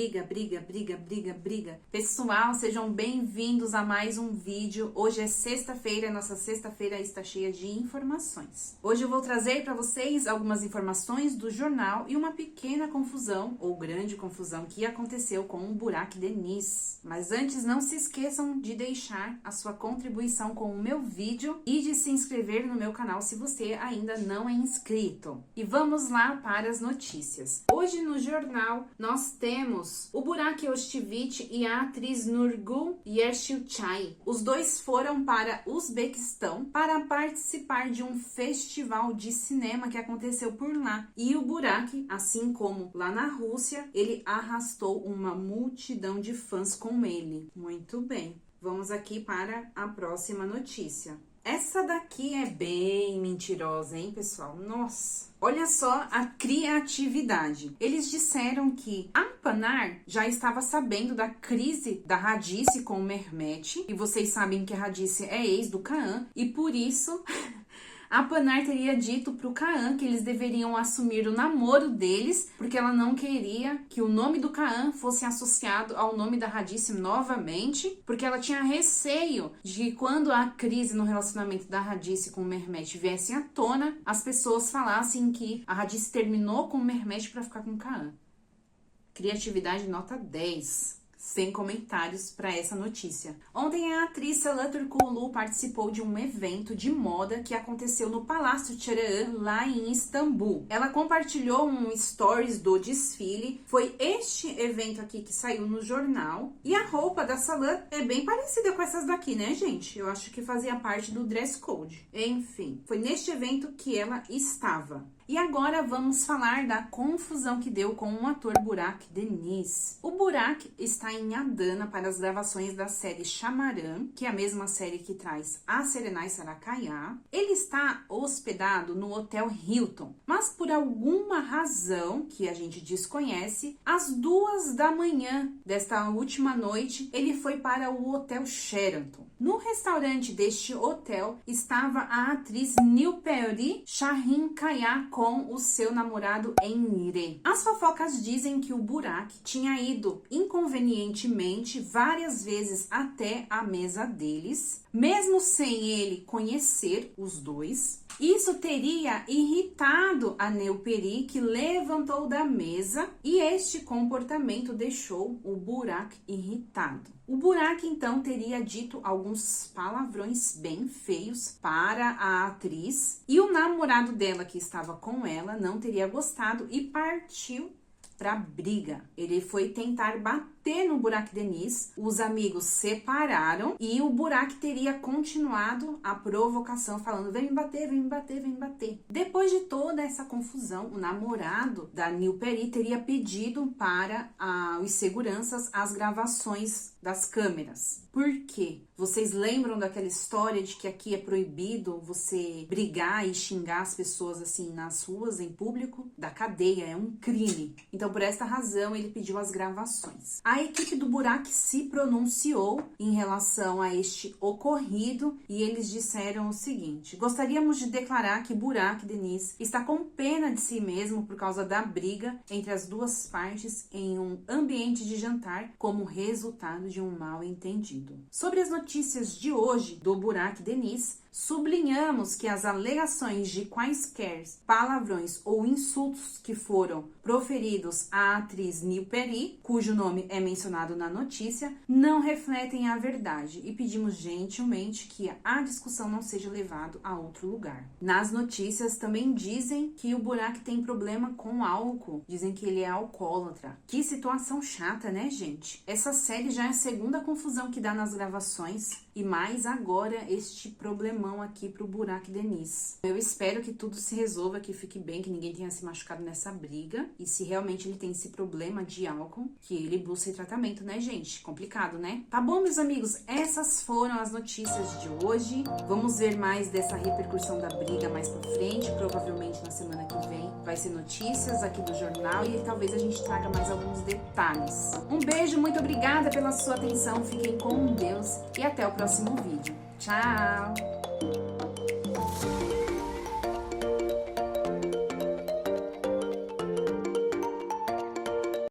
briga, briga, briga, briga, briga. Pessoal, sejam bem-vindos a mais um vídeo. Hoje é sexta-feira, nossa sexta-feira está cheia de informações. Hoje eu vou trazer para vocês algumas informações do jornal e uma pequena confusão, ou grande confusão, que aconteceu com o Burak Deniz. Mas antes, não se esqueçam de deixar a sua contribuição com o meu vídeo e de se inscrever no meu canal se você ainda não é inscrito. E vamos lá para as notícias. Hoje no jornal nós temos o Burak Özçivit e a atriz Nurgul Yeşilçay. Os dois foram para Uzbequistão para participar de um festival de cinema que aconteceu por lá. E o Burak, assim como lá na Rússia, ele arrastou uma multidão de fãs com ele. Muito bem. Vamos aqui para a próxima notícia. Essa daqui é bem mentirosa, hein, pessoal? Nossa! Olha só a criatividade. Eles disseram que a Panar já estava sabendo da crise da Hadice com o Mehmet. E vocês sabem que a Hadice é ex do Kaan. E por isso... A Panar teria dito pro Kaan que eles deveriam assumir o namoro deles, porque ela não queria que o nome do Kaan fosse associado ao nome da Hadice novamente, porque ela tinha receio de que quando a crise no relacionamento da Hadice com o Mehmet viesse à tona, as pessoas falassem que a Hadice terminou com o Mehmet para ficar com o Kaan. Criatividade nota 10. Sem comentários para essa notícia. Ontem a atriz Sela Türkoğlu participou de um evento de moda que aconteceu no Palácio Çarağan, lá em Istambul. Ela compartilhou um stories do desfile. Foi este evento aqui que saiu no jornal. E a roupa da Sela é bem parecida com essas daqui, né, gente? Eu acho que fazia parte do dress code. Enfim, foi neste evento que ela estava. E agora vamos falar da confusão que deu com o ator Burak Deniz. O Burak está em Adana para as gravações da série Şamaran, que é a mesma série que traz a Serenay Sarıkaya. Ele está hospedado no Hotel Hilton, mas por alguma razão que a gente desconhece, às 2 da manhã desta última noite, ele foi para o Hotel Sheraton. No restaurante deste hotel estava a atriz Nilperi Şahinkaya com o seu namorado Emre. As fofocas dizem que o Burak tinha ido inconvenientemente várias vezes até a mesa deles, mesmo sem ele conhecer os dois. Isso teria irritado a Nilperi, que levantou da mesa, e este comportamento deixou o Burak irritado. O Burak, então, teria dito alguns palavrões bem feios para a atriz, e o namorado dela, que estava com ela, não teria gostado e partiu para briga. Ele foi tentar bater no Burak Deniz, os amigos separaram e o Burak teria continuado a provocação, falando: vem me bater, vem me bater, vem me bater. Depois de toda essa confusão, o namorado da Nilperi teria pedido para os seguranças as gravações das câmeras. Por quê? Vocês lembram daquela história de que aqui é proibido você brigar e xingar as pessoas assim nas ruas, em público? Da cadeia, é um crime. Então, por esta razão, ele pediu as gravações. A equipe do Burak se pronunciou em relação a este ocorrido e eles disseram o seguinte: gostaríamos de declarar que Burak Deniz está com pena de si mesmo por causa da briga entre as duas partes em um ambiente de jantar como resultado de um mal-entendido. Sobre as notícias de hoje do Burak Deniz, sublinhamos que as alegações de quaisquer palavrões ou insultos que foram proferidos à atriz Nilperi, cujo nome é mencionado na notícia, não refletem a verdade e pedimos gentilmente que a discussão não seja levada a outro lugar. Nas notícias também dizem que o Burak tem problema com álcool, dizem que ele é alcoólatra. Que situação chata, né, gente? Essa série já é a segunda confusão que dá nas gravações e mais agora este problemão aqui pro Burak Deniz. Eu espero que tudo se resolva, que fique bem, que ninguém tenha se machucado nessa briga. E se realmente ele tem esse problema de álcool, que ele busque tratamento, né, gente? Complicado, né? Tá bom, meus amigos? Essas foram as notícias de hoje. Vamos ver mais dessa repercussão da briga mais pra frente. Provavelmente na semana que vem vai ser notícias aqui do jornal e talvez a gente traga mais alguns detalhes. Um beijo, muito obrigada pela sua atenção. Fiquem com Deus e até o próximo vídeo. Tchau!